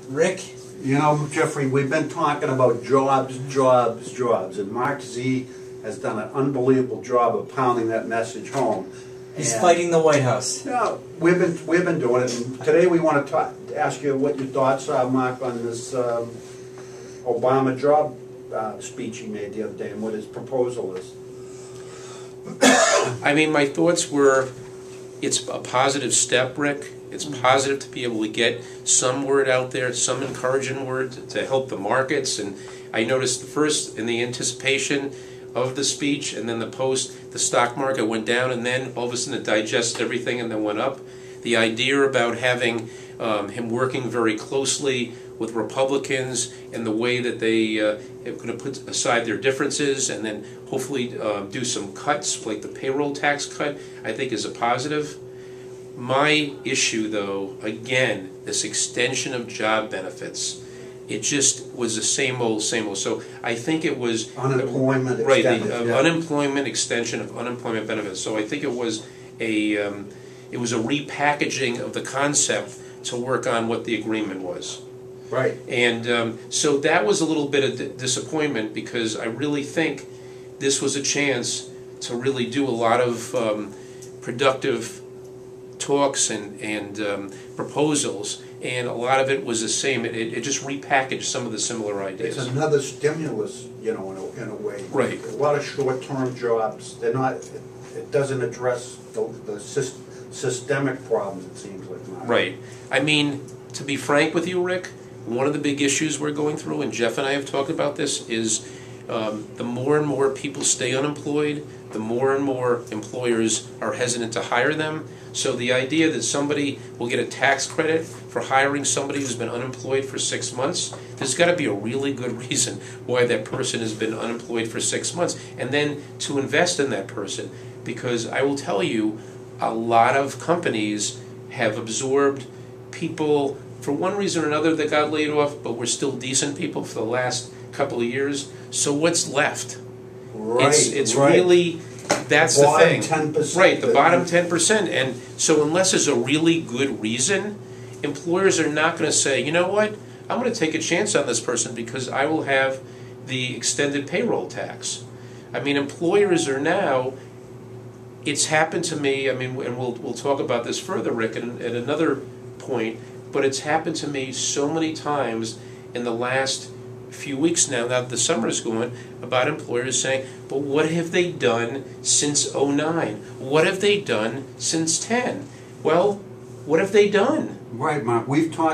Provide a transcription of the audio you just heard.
Rick? You know, Jeffrey, we've been talking about jobs, jobs, jobs, and Mark Z has done an unbelievable job of pounding that message home. He's fighting the White House. No, we've been doing it, and today we want to ask you what your thoughts are, Mark, on this Obama job speech he made the other day and what his proposal is. I mean, my thoughts were, it's a positive step, Rick. It's positive to be able to get some word out there, some encouraging word to help the markets. And I noticed the first, in the anticipation of the speech and then the post, the stock market went down, and then all of a sudden it digested everything and then went up. The idea about having him working very closely with Republicans and the way that they are going to put aside their differences and then hopefully do some cuts, like the payroll tax cut, I think is a positive. My issue, though, again, this extension of job benefits, it just was the same old, same old. So I think it was unemployment unemployment extension of unemployment benefits. So I think it was a repackaging of the concept to work on what the agreement was. Right. And so that was a little bit of disappointment, because I really think this was a chance to really do a lot of productive talks and proposals, and a lot of it was the same. It just repackaged some of the similar ideas. It's another stimulus, you know, in a way. Right. A lot of short-term jobs. They're not. It doesn't address the systemic problems, it seems like. Right. I mean, to be frank with you, Rick, one of the big issues we're going through, and Jeff and I have talked about this, is the more and more people stay unemployed, the more and more employers are hesitant to hire them. So the idea that somebody will get a tax credit for hiring somebody who's been unemployed for 6 months, there's got to be a really good reason why that person has been unemployed for 6 months, and then to invest in that person. Because I will tell you, a lot of companies have absorbed people for one reason or another that got laid off, but were still decent people for the last couple of years. So what's left? Right. It's really, that's the thing. 10%. Right, the bottom 10%. And so unless there's a really good reason, employers are not going to say, you know what, I'm going to take a chance on this person because I will have the extended payroll tax. I mean, employers are now, it's happened to me, I mean, and we'll talk about this further, Rick, at another point, but it's happened to me so many times in the last few weeks now that the summer is going, about employers saying, but what have they done since '09? What have they done since 10? Well, what have they done? Right, Mark. We've talked